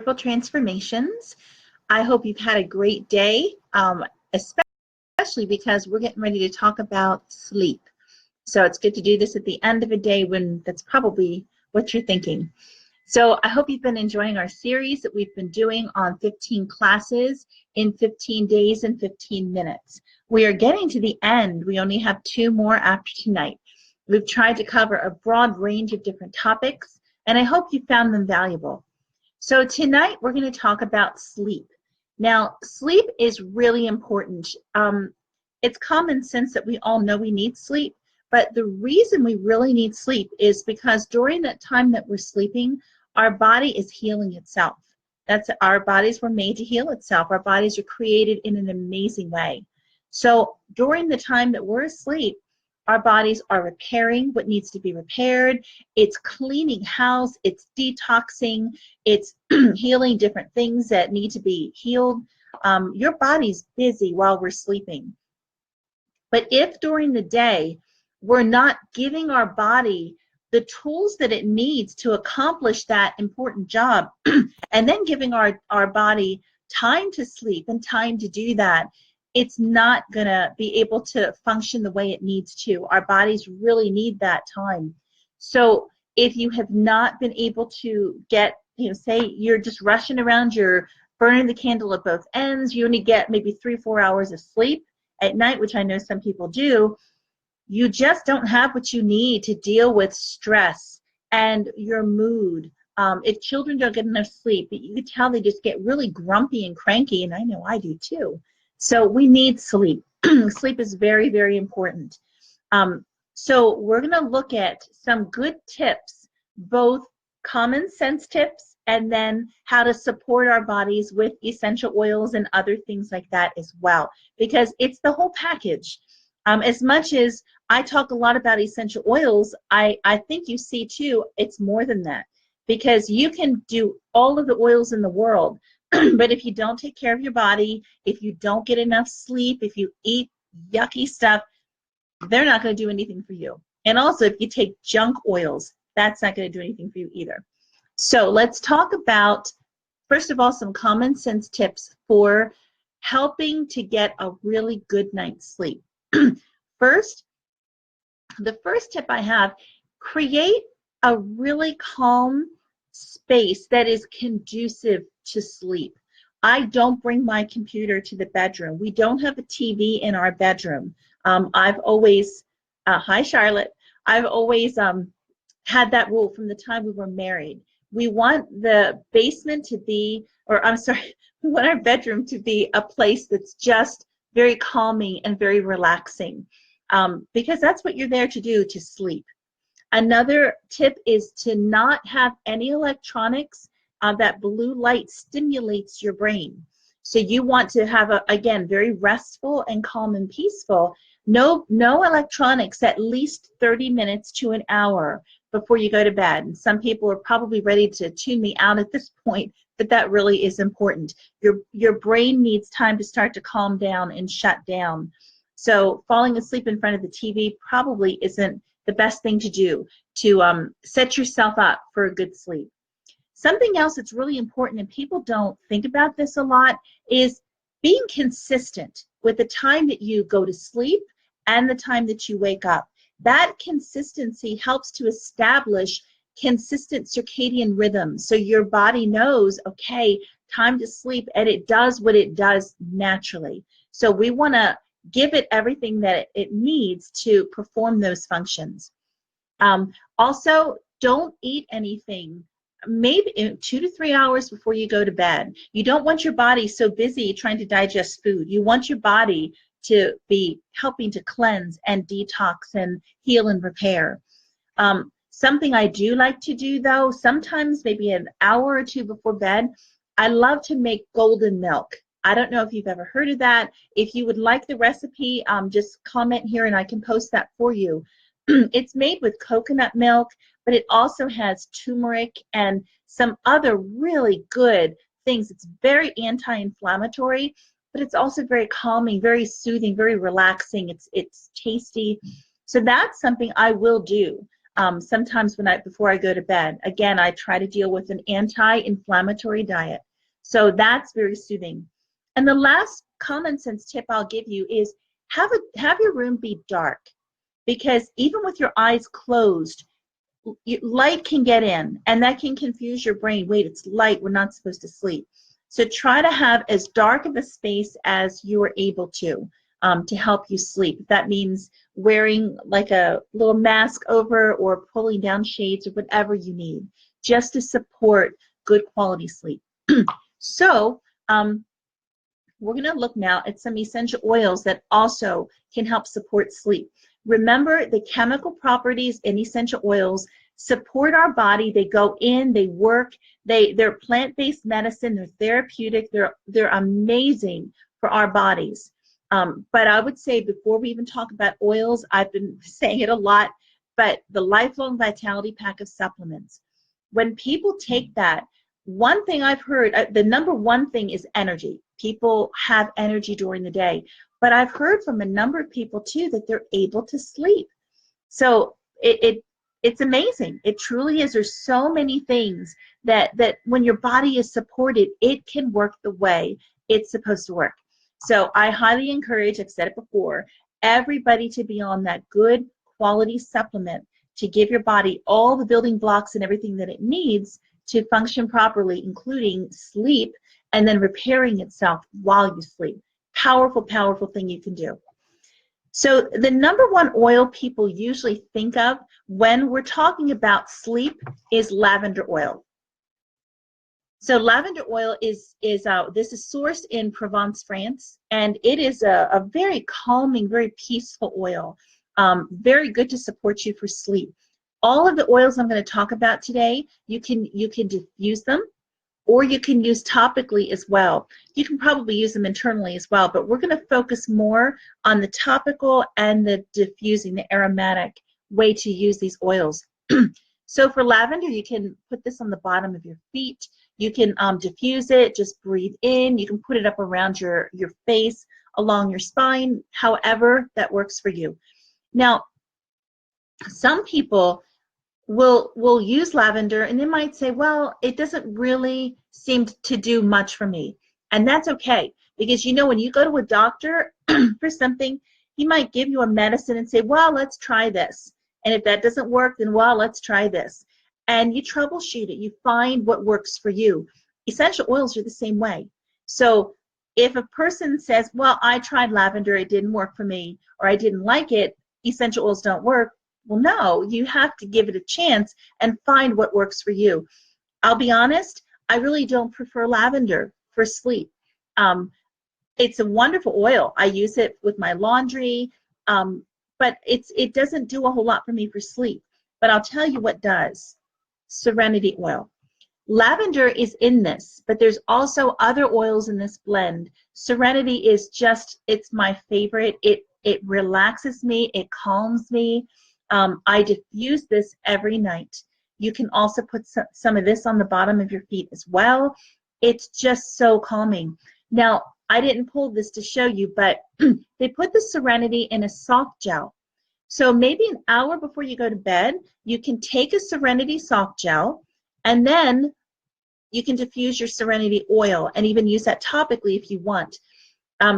Transformations. I hope you've had a great day, especially because we're getting ready to talk about sleep. So it's good to do this at the end of a day when that's probably what you're thinking. So I hope you've been enjoying our series that we've been doing on 15 classes in 15 days and 15 minutes. We are getting to the end. We only have 2 more after tonight. We've tried to cover a broad range of different topics, and I hope you found them valuable. So tonight we're going to talk about sleep. Now, sleep is really important. It's common sense that we all know we need sleep, but the reason we really need sleep is because during that time that we're sleeping, our body is healing itself. Our bodies were made to heal itself. Our bodies are created in an amazing way. So during the time that we're asleep, our bodies are repairing what needs to be repaired. It's cleaning house. It's detoxing. It's healing different things that need to be healed. Your body's busy while we're sleeping. But if during the day we're not giving our body the tools that it needs to accomplish that important job, and then giving our body time to sleep and time to do that, it's not going to be able to function the way it needs to. Our bodies really need that time. So if you have not been able to get, say you're just rushing around, you're burning the candle at both ends, you only get maybe 3-4 hours of sleep at night, which I know some people do, you just don't have what you need to deal with stress and your mood. If children don't get enough sleep, you can tell they just get really grumpy and cranky, and I know I do too. So we need sleep. Sleep is very, very important. So we're going to look at some good tips, both common sense tips and then how to support our bodies with essential oils and other things like that as well, because it's the whole package. As much as I talk a lot about essential oils, I think you see too, it's more than that, because you can do all of the oils in the world, but if you don't take care of your body, if you don't get enough sleep, if you eat yucky stuff, they're not going to do anything for you. And also, if you take junk oils, that's not going to do anything for you either. So let's talk about, first of all, some common sense tips for helping to get a really good night's sleep. First, the first tip I have, create a really calm space that is conducive to sleep. I don't bring my computer to the bedroom. We don't have a TV in our bedroom. I've always, hi Charlotte, I've always had that rule from the time we were married. We want the basement to be, or I'm sorry, we want our bedroom to be a place that's just very calming and very relaxing, because that's what you're there to do, to sleep. Another tip is to not have any electronics. That blue light stimulates your brain. So you want to have, again, very restful and calm and peaceful. No electronics at least 30 minutes to an hour before you go to bed. And some people are probably ready to tune me out at this point, but that really is important. Your brain needs time to start to calm down and shut down. So falling asleep in front of the TV probably isn't the best thing to do to set yourself up for a good sleep. Something else that's really important, and people don't think about this a lot, is being consistent with the time that you go to sleep and the time that you wake up. That consistency helps to establish consistent circadian rhythms. So your body knows, okay, time to sleep, and it does what it does naturally. So we want to give it everything that it needs to perform those functions. Also, don't eat anything maybe 2 to 3 hours before you go to bed. You don't want your body so busy trying to digest food. You want your body to be helping to cleanse and detox and heal and repair. Something I do like to do, though, sometimes maybe an hour or two before bed, I love to make golden milk. I don't know if you've ever heard of that. If you would like the recipe, just comment here and I can post that for you. It's made with coconut milk, but it also has turmeric and some other really good things. It's very anti-inflammatory, but it's also very calming, very soothing, very relaxing. It's tasty. So that's something I will do. sometimes before I go to bed. Again, I try to deal with an anti-inflammatory diet. So that's very soothing. And the last common sense tip I'll give you is have your room be dark, because even with your eyes closed, light can get in, and that can confuse your brain. Wait, it's light, we're not supposed to sleep. So try to have as dark of a space as you are able to help you sleep. That means wearing like a little mask over, or pulling down shades, or whatever you need, just to support good quality sleep. So we're going to look now at some essential oils that also can help support sleep. Remember, the chemical properties in essential oils support our body. They go in, they work, they're plant-based medicine, they're therapeutic, they're amazing for our bodies. But I would say, before we even talk about oils, I've been saying it a lot, but the Lifelong Vitality Pack of supplements. When people take that, one thing I've heard, the number one thing is energy. People have energy during the day. But I've heard from a number of people too that they're able to sleep. So it's amazing. It truly is. There's so many things that when your body is supported, it can work the way it's supposed to work. So I highly encourage, I've said it before, everybody to be on that good quality supplement to give your body all the building blocks and everything that it needs to function properly, including sleep, and then repairing itself while you sleep. Powerful, powerful thing you can do. So the number one oil people usually think of when we're talking about sleep is lavender oil. So lavender oil is this is sourced in Provence, France, and it is a very calming, very peaceful oil. Very good to support you for sleep. All of the oils I'm going to talk about today, you can diffuse them, or you can use topically as well. You can probably use them internally as well, but we're going to focus more on the topical and the diffusing, the aromatic way to use these oils. So for lavender, you can put this on the bottom of your feet. You can diffuse it, just breathe in. You can put it up around your face, along your spine, however that works for you. Now, some people will use lavender and they might say, well, it doesn't really seem to do much for me. And that's okay, because when you go to a doctor for something, he might give you a medicine and say, well, let's try this. And if that doesn't work, then well, let's try this. And you troubleshoot it. You find what works for you. Essential oils are the same way. So if a person says, well, I tried lavender, it didn't work for me, or I didn't like it, essential oils don't work. Well, no, you have to give it a chance and find what works for you. I'll be honest, I really don't prefer lavender for sleep. It's a wonderful oil. I use it with my laundry, but it doesn't do a whole lot for me for sleep. But I'll tell you what does. Serenity oil. Lavender is in this, but there's also other oils in this blend. Serenity is it's my favorite. It relaxes me. It calms me. I diffuse this every night. You can also put some of this on the bottom of your feet as well. It's just so calming. Now, I didn't pull this to show you, but they put the Serenity in a soft gel. So maybe an hour before you go to bed, you can take a Serenity soft gel, and then you can diffuse your Serenity oil and even use that topically if you want.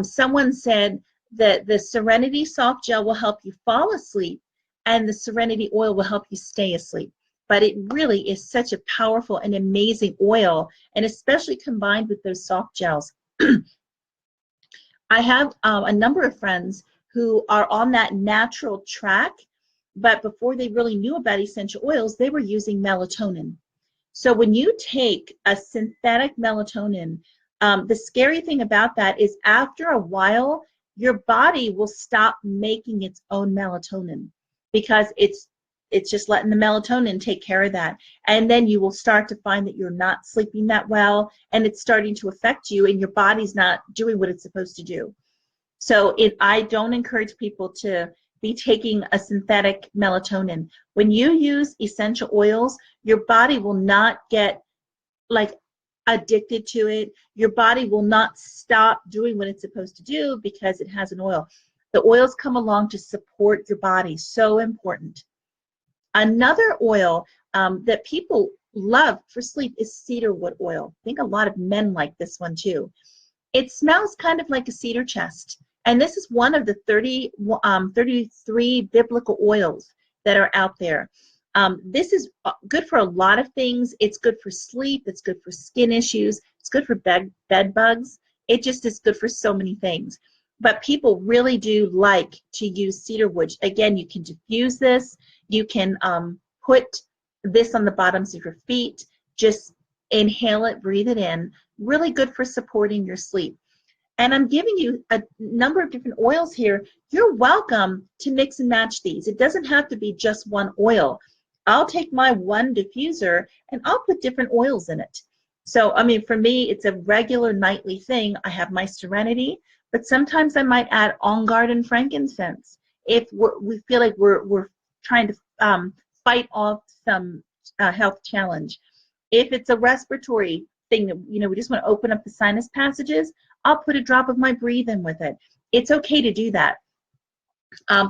Someone said that the Serenity soft gel will help you fall asleep, and the Serenity oil will help you stay asleep. But it really is such a powerful and amazing oil, and especially combined with those soft gels. I have a number of friends who are on that natural track, but before they really knew about essential oils, they were using melatonin. So when you take a synthetic melatonin, the scary thing about that is after a while, your body will stop making its own melatonin, because it's just letting the melatonin take care of that. And then you will start to find that you're not sleeping that well, and it's starting to affect you, and your body's not doing what it's supposed to do. So I don't encourage people to be taking a synthetic melatonin. When you use essential oils, your body will not get like addicted to it. Your body will not stop doing what it's supposed to do because it has an oil. The oils come along to support your body. So important. Another oil that people love for sleep is cedarwood oil. I think a lot of men like this one too. It smells kind of like a cedar chest. And this is one of the 33 biblical oils that are out there. This is good for a lot of things. It's good for sleep. It's good for skin issues. It's good for bed bugs. It just is good for so many things. But people really do like to use cedarwood. Again, you can diffuse this. You can put this on the bottoms of your feet. Just inhale it, breathe it in. Really good for supporting your sleep. And I'm giving you a number of different oils here. You're welcome to mix and match these. It doesn't have to be just one oil. I'll take my one diffuser and I'll put different oils in it. So, I mean, for me, it's a regular nightly thing. I have my Serenity, but sometimes I might add On Guard and frankincense if we feel like we're trying to fight off some health challenge. If it's a respiratory thing, we just want to open up the sinus passages, I'll put a drop of my Breathe In with it. It's okay to do that.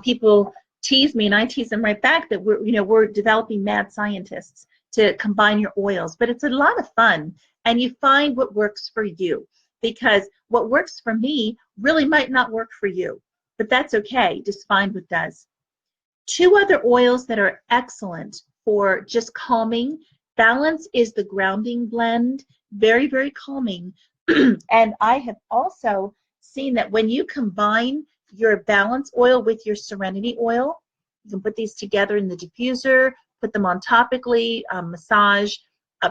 People tease me, and I tease them right back that we're developing mad scientists to combine your oils, but it's a lot of fun, and you find what works for you, because what works for me really might not work for you, but that's okay. Just find what does. Two other oils that are excellent for just calming. Balance is the grounding blend, very, very calming. And I have also seen that when you combine your Balance oil with your Serenity oil, you can put these together in the diffuser, put them on topically, massage,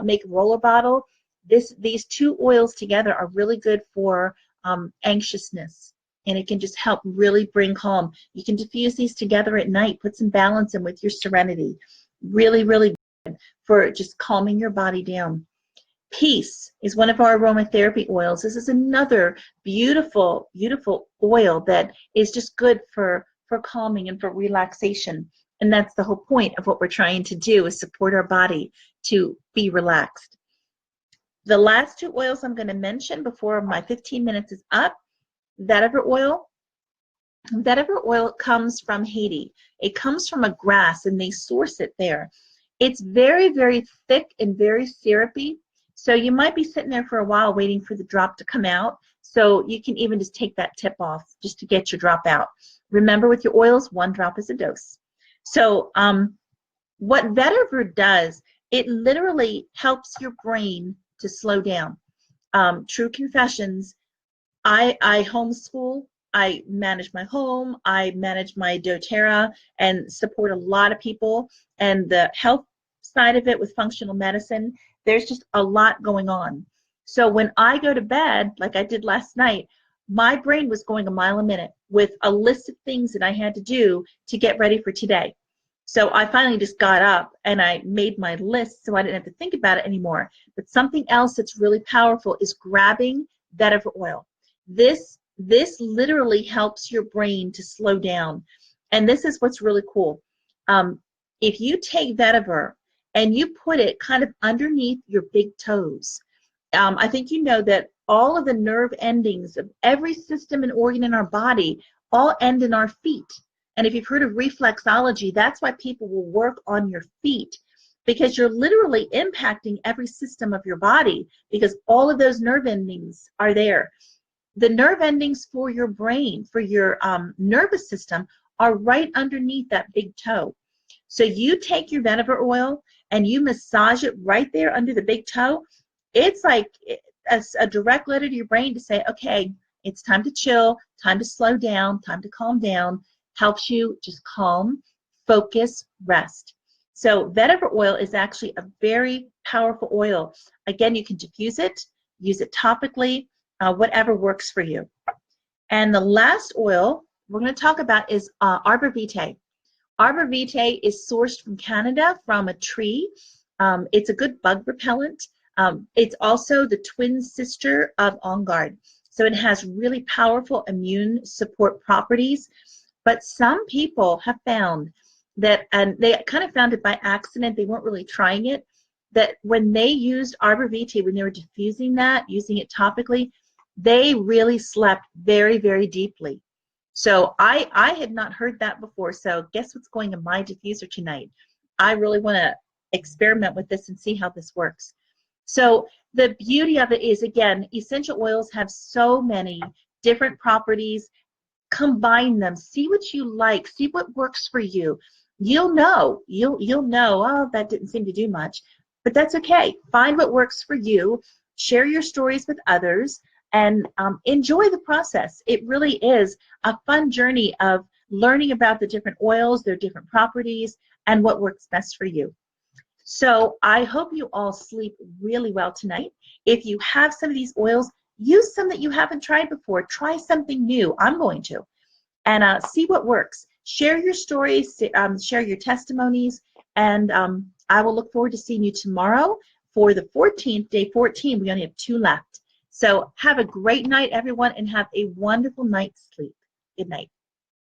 make a roller bottle. These two oils together are really good for anxiousness, and it can just help really bring calm. You can diffuse these together at night, put some Balance in with your Serenity. Really, really good for just calming your body down. Peace is one of our aromatherapy oils. This is another beautiful, beautiful oil that is just good for calming and for relaxation. And that's the whole point of what we're trying to do, is support our body to be relaxed. The last two oils I'm going to mention before my 15 minutes is up, vetiver oil. Vetiver oil comes from Haiti. It comes from a grass, and they source it there. It's very, very thick and very syrupy. So you might be sitting there for a while waiting for the drop to come out. So you can even just take that tip off just to get your drop out. Remember, with your oils, one drop is a dose. So what vetiver does, it literally helps your brain to slow down. True confessions, I homeschool. I manage my home. I manage my doTERRA and support a lot of people. And the health side of it with functional medicine, there's just a lot going on. So when I go to bed, like I did last night, my brain was going a mile a minute with a list of things that I had to do to get ready for today. So I finally just got up and I made my list so I didn't have to think about it anymore. But something else that's really powerful is grabbing vetiver oil. This literally helps your brain to slow down. And this is what's really cool. If you take vetiver and you put it kind of underneath your big toes, I think you know that all of the nerve endings of every system and organ in our body all end in our feet. And if you've heard of reflexology, that's why people will work on your feet, because you're literally impacting every system of your body, because all of those nerve endings are there. The nerve endings for your brain, for your nervous system, are right underneath that big toe. So you take your vetiver oil and you massage it right there under the big toe. It's like a direct letter to your brain to say, okay, it's time to chill, time to slow down, time to calm down. Helps you just calm, focus, rest. So vetiver oil is actually a very powerful oil. Again, you can diffuse it, use it topically, whatever works for you. And the last oil we're going to talk about is Arbor Vitae. Arbor Vitae is sourced from Canada from a tree. It's a good bug repellent. It's also the twin sister of On Guard. So it has really powerful immune support properties. But some people have found that, and they kind of found it by accident, they weren't really trying it, that when they used Arbor Vitae, when they were diffusing that, using it topically, they really slept very, very deeply. So I had not heard that before. So guess what's going in my diffuser tonight? I really want to experiment with this and see how this works. So the beauty of it is, again, essential oils have so many different properties. Combine them, see what you like, see what works for you. You'll know, oh, that didn't seem to do much, but that's okay. Find what works for you, share your stories with others, and enjoy the process. It really is a fun journey of learning about the different oils, their different properties, and what works best for you. So I hope you all sleep really well tonight. If you have some of these oils, use some that you haven't tried before. Try something new. I'm going to. And see what works. Share your stories, share your testimonies, and I will look forward to seeing you tomorrow for the 14th, day 14. We only have 2 left. So have a great night, everyone, and have a wonderful night's sleep. Good night.